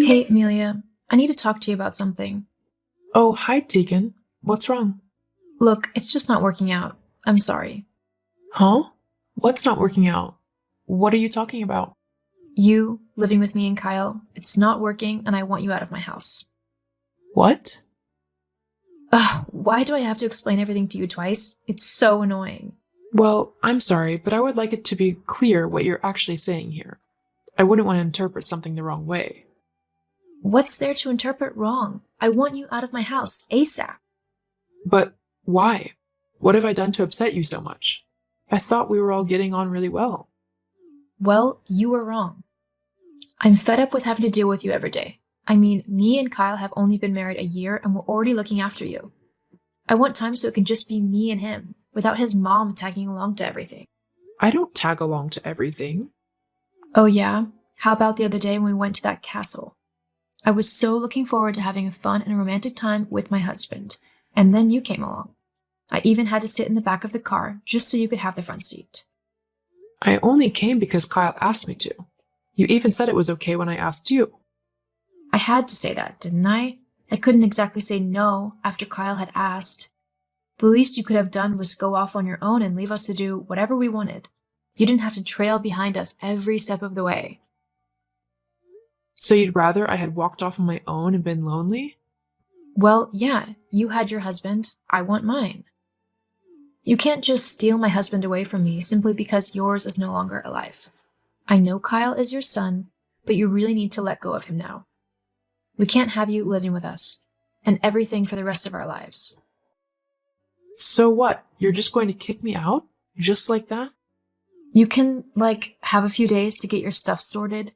Hey, Amelia, I need to talk to you about something. Oh, hi, Tegan. What's wrong? Look, it's just not working out. I'm sorry. Huh? What's not working out? What are you talking about? You, living with me and Kyle, it's not working and I want you out of my house. What? Ugh, why do I have to explain everything to you twice? It's so annoying. Well, I'm sorry, but I would like it to be clear what you're actually saying here. I wouldn't want to interpret something the wrong way. What's there to interpret wrong? I want you out of my house, ASAP. But why? What have I done to upset you so much? I thought we were all getting on really well. Well, you were wrong. I'm fed up with having to deal with you every day. I mean, me and Kyle have only been married a year and we're already looking after you. I want time so it can just be me and him, without his mom tagging along to everything. I don't tag along to everything. Oh, yeah? How about the other day when we went to that castle? I was so looking forward to having a fun and romantic time with my husband, and then you came along. I even had to sit in the back of the car just so you could have the front seat. I only came because Kyle asked me to. You even said it was okay when I asked you. I had to say that, didn't I? I couldn't exactly say no after Kyle had asked. The least you could have done was go off on your own and leave us to do whatever we wanted. You didn't have to trail behind us every step of the way. So you'd rather I had walked off on my own and been lonely? Well, yeah, you had your husband, I want mine. You can't just steal my husband away from me simply because yours is no longer alive. I know Kyle is your son, but you really need to let go of him now. We can't have you living with us, and everything for the rest of our lives. So what? You're just going to kick me out? Just like that? You can, have a few days to get your stuff sorted.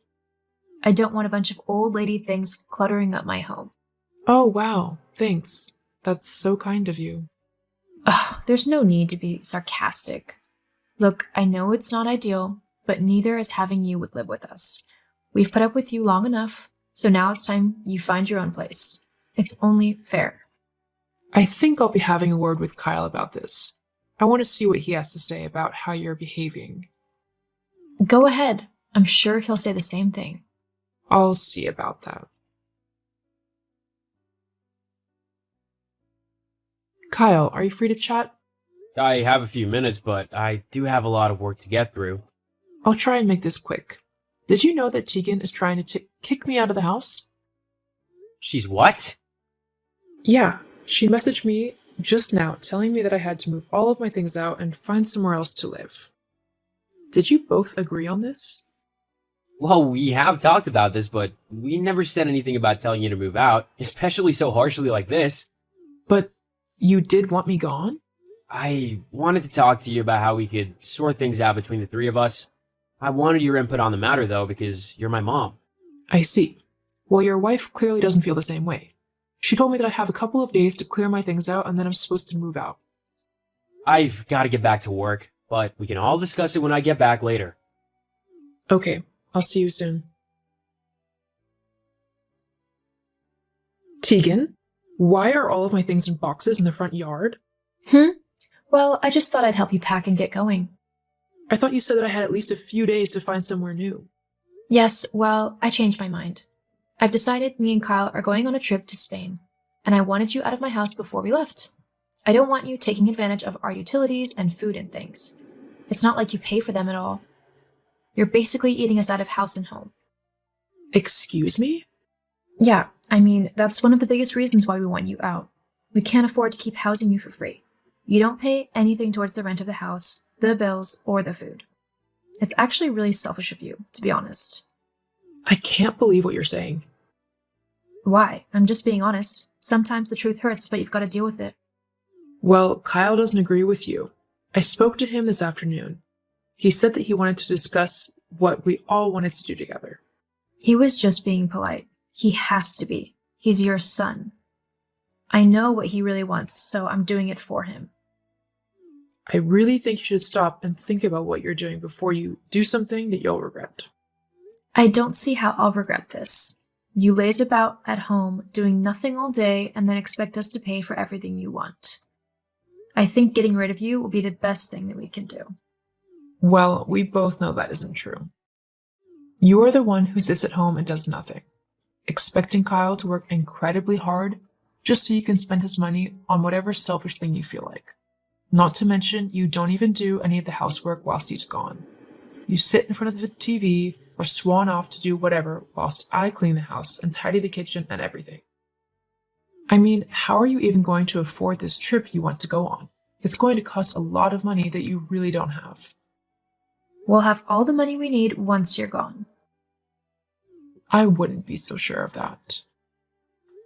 I don't want a bunch of old lady things cluttering up my home. Oh, wow. Thanks. That's so kind of you. Ugh, there's no need to be sarcastic. Look, I know it's not ideal, but neither is having you live with us. We've put up with you long enough, so now it's time you find your own place. It's only fair. I think I'll be having a word with Kyle about this. I want to see what he has to say about how you're behaving. Go ahead. I'm sure he'll say the same thing. I'll see about that. Kyle, are you free to chat? I have a few minutes, but I do have a lot of work to get through. I'll try and make this quick. Did you know that Tegan is trying to kick me out of the house? She's what? Yeah, she messaged me just now telling me that I had to move all of my things out and find somewhere else to live. Did you both agree on this? Well, we have talked about this, but we never said anything about telling you to move out, especially so harshly like this. But you did want me gone? I wanted to talk to you about how we could sort things out between the three of us. I wanted your input on the matter, though, because you're my mom. I see. Well, your wife clearly doesn't feel the same way. She told me that I have a couple of days to clear my things out and then I'm supposed to move out. I've got to get back to work, but we can all discuss it when I get back later. Okay, I'll see you soon. Tegan, why are all of my things in boxes in the front yard? Well, I just thought I'd help you pack and get going. I thought you said that I had at least a few days to find somewhere new. Yes, well, I changed my mind. I've decided me and Kyle are going on a trip to Spain, and I wanted you out of my house before we left. I don't want you taking advantage of our utilities and food and things. It's not like you pay for them at all. You're basically eating us out of house and home. Excuse me? Yeah, I mean, that's one of the biggest reasons why we want you out. We can't afford to keep housing you for free. You don't pay anything towards the rent of the house, the bills, or the food. It's actually really selfish of you, to be honest. I can't believe what you're saying. Why? I'm just being honest. Sometimes the truth hurts, but you've got to deal with it. Well, Kyle doesn't agree with you. I spoke to him this afternoon. He said that he wanted to discuss what we all wanted to do together. He was just being polite. He has to be. He's your son. I know what he really wants, so I'm doing it for him. I really think you should stop and think about what you're doing before you do something that you'll regret. I don't see how I'll regret this. You laze about at home doing nothing all day and then expect us to pay for everything you want. I think getting rid of you will be the best thing that we can do. Well, we both know that isn't true. You are the one who sits at home and does nothing. expecting Kyle to work incredibly hard just so you can spend his money on whatever selfish thing you feel like. Not to mention, you don't even do any of the housework whilst he's gone. You sit in front of the TV or swan off to do whatever whilst I clean the house and tidy the kitchen and everything. I mean, how are you even going to afford this trip you want to go on? It's going to cost a lot of money that you really don't have. We'll have all the money we need once you're gone. I wouldn't be so sure of that.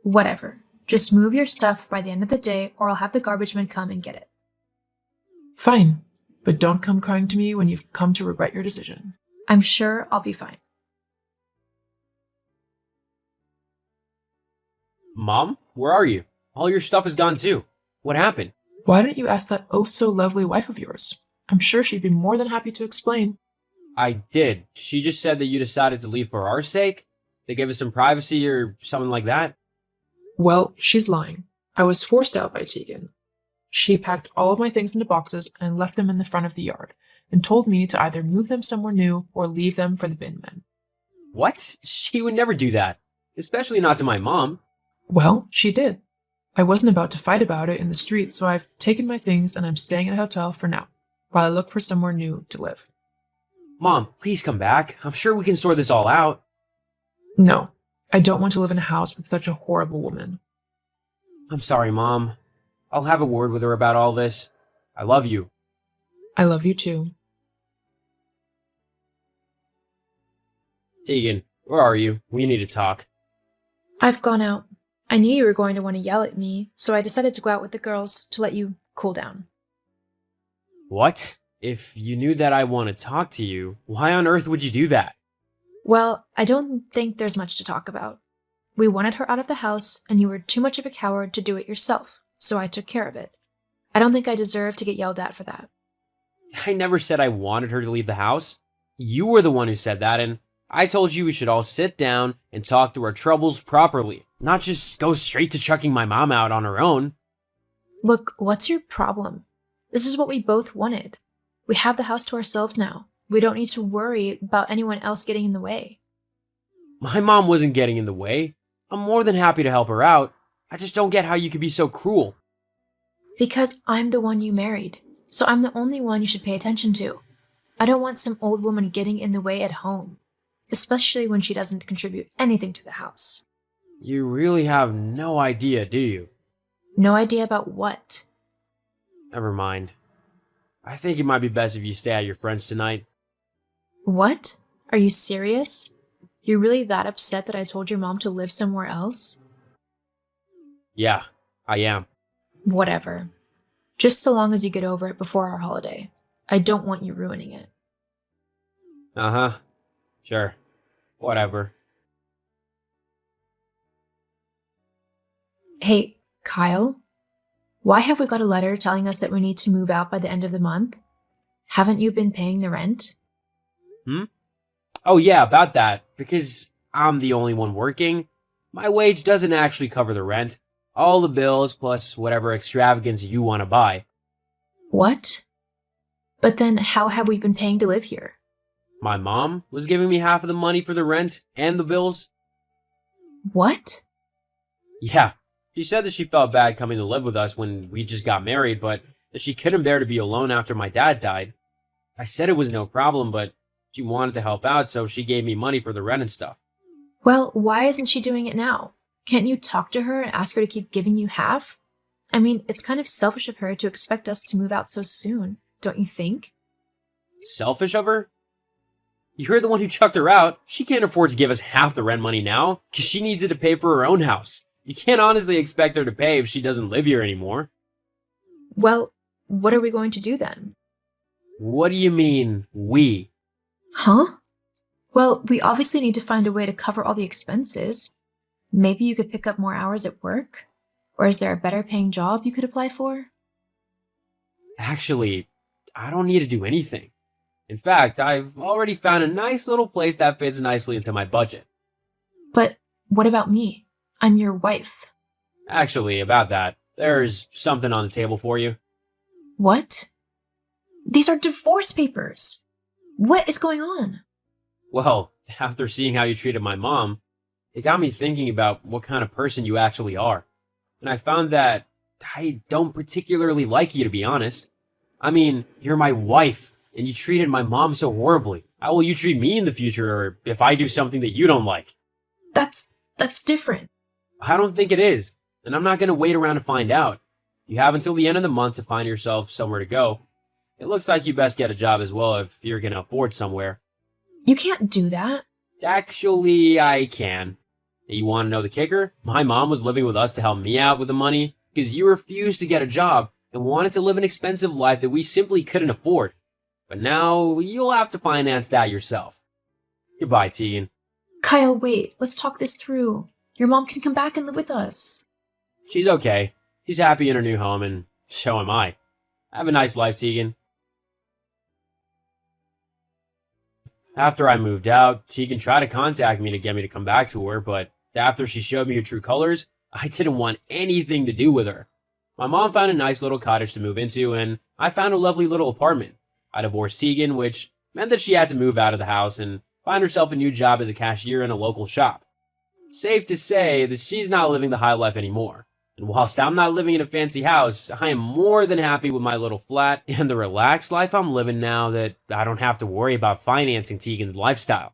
Whatever. Just move your stuff by the end of the day, or I'll have the garbage man come and get it. Fine, but don't come crying to me when you've come to regret your decision. I'm sure I'll be fine. Mom, where are you? All your stuff is gone too. What happened? Why didn't you ask that oh so lovely wife of yours? I'm sure she'd be more than happy to explain. I did. She just said that you decided to leave for our sake? They gave us some privacy or something like that? Well, she's lying. I was forced out by Tegan. She packed all of my things into boxes and left them in the front of the yard, and told me to either move them somewhere new or leave them for the bin men. What? She would never do that. Especially not to my mom. Well, she did. I wasn't about to fight about it in the street, so I've taken my things and I'm staying at a hotel for now, while I look for somewhere new to live. Mom, please come back. I'm sure we can sort this all out. No, I don't want to live in a house with such a horrible woman. I'm sorry, Mom. I'll have a word with her about all this. I love you. I love you too. Tegan, where are you? We need to talk. I've gone out. I knew you were going to want to yell at me, so I decided to go out with the girls to let you cool down. What? If you knew that I want to talk to you, why on earth would you do that? Well, I don't think there's much to talk about. We wanted her out of the house, and you were too much of a coward to do it yourself, so I took care of it. I don't think I deserve to get yelled at for that. I never said I wanted her to leave the house. You were the one who said that, and I told you we should all sit down and talk through our troubles properly, not just go straight to chucking my mom out on her own. Look, what's your problem? This is what we both wanted. We have the house to ourselves now. We don't need to worry about anyone else getting in the way. My mom wasn't getting in the way. I'm more than happy to help her out. I just don't get how you could be so cruel. Because I'm the one you married, so I'm the only one you should pay attention to. I don't want some old woman getting in the way at home, especially when she doesn't contribute anything to the house. You really have no idea, do you? No idea about what? Never mind. I think it might be best if you stay at your friend's tonight. What? Are you serious? You're really that upset that I told your mom to live somewhere else? Yeah, I am. Whatever. Just so long as you get over it before our holiday. I don't want you ruining it. Uh-huh. Sure. Whatever. Hey, Kyle? Why have we got a letter telling us that we need to move out by the end of the month? Haven't you been paying the rent? Oh yeah, about that. Because I'm the only one working, my wage doesn't actually cover the rent. All the bills plus whatever extravagance you want to buy. What? But then how have we been paying to live here? My mom was giving me half of the money for the rent and the bills. What? Yeah, she said that she felt bad coming to live with us when we just got married, but that she couldn't bear to be alone after my dad died. I said it was no problem, but she wanted to help out, so she gave me money for the rent and stuff. Well, why isn't she doing it now? Can't you talk to her and ask her to keep giving you half? I mean, it's kind of selfish of her to expect us to move out so soon, don't you think? Selfish of her? You're the one who chucked her out. She can't afford to give us half the rent money now, because she needs it to pay for her own house. You can't honestly expect her to pay if she doesn't live here anymore. Well, what are we going to do then? What do you mean, we? Huh? Well, we obviously need to find a way to cover all the expenses. Maybe you could pick up more hours at work? Or is there a better paying job you could apply for? Actually, I don't need to do anything. In fact, I've already found a nice little place that fits nicely into my budget. But what about me? I'm your wife. Actually, about that, there's something on the table for you. What? These are divorce papers. What is going on? Well, after seeing how you treated my mom, It got me thinking about what kind of person you actually are. And I found that I don't particularly like you, to be honest. I mean, you're my wife, and you treated my mom so horribly. How will you treat me in the future, or if I do something that you don't like? That's different. I don't think it is, and I'm not going to wait around to find out. You have until the end of the month to find yourself somewhere to go. It looks like you best get a job as well if you're going to afford somewhere. You can't do that. Actually, I can. You want to know the kicker? My mom was living with us to help me out with the money because you refused to get a job and wanted to live an expensive life that we simply couldn't afford. But now you'll have to finance that yourself. Goodbye, Tegan. Kyle, wait. Let's talk this through. Your mom can come back and live with us. She's okay. She's happy in her new home, and so am I. Have a nice life, Tegan. After I moved out, Tegan tried to contact me to get me to come back to her, but after she showed me her true colors, I didn't want anything to do with her. My mom found a nice little cottage to move into, and I found a lovely little apartment. I divorced Tegan, which meant that she had to move out of the house and find herself a new job as a cashier in a local shop. Safe to say that she's not living the high life anymore. And whilst I'm not living in a fancy house, I am more than happy with my little flat and the relaxed life I'm living now that I don't have to worry about financing Tegan's lifestyle.